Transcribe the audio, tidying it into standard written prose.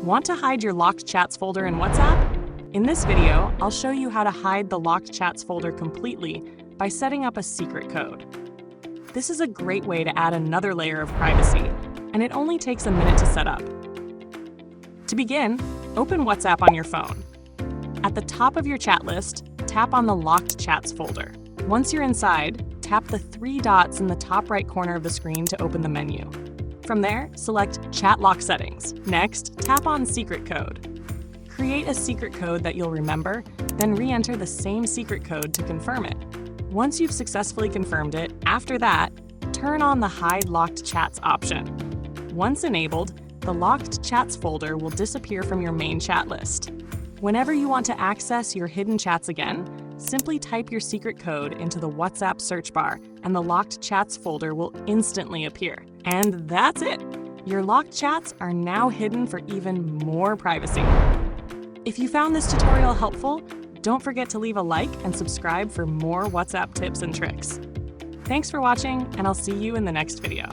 Want to hide your locked chats folder in WhatsApp? In this video, I'll show you how to hide the locked chats folder completely by setting up a secret code. This is a great way to add another layer of privacy, and it only takes a minute to set up. To begin, open WhatsApp on your phone. At the top of your chat list, tap on the Locked Chats folder. Once you're inside, tap the three dots in the top right corner of the screen to open the menu. From there, select Chat Lock Settings. Next, tap on Secret Code. Create a secret code that you'll remember, then re-enter the same secret code to confirm it. Once you've successfully confirmed it, after that, turn on the Hide Locked Chats option. Once enabled, the Locked Chats folder will disappear from your main chat list. Whenever you want to access your hidden chats again, simply type your secret code into the WhatsApp search bar and the Locked Chats folder will instantly appear. And that's it! Your locked chats are now hidden for even more privacy. If you found this tutorial helpful, don't forget to leave a like and subscribe for more WhatsApp tips and tricks. Thanks for watching, and I'll see you in the next video.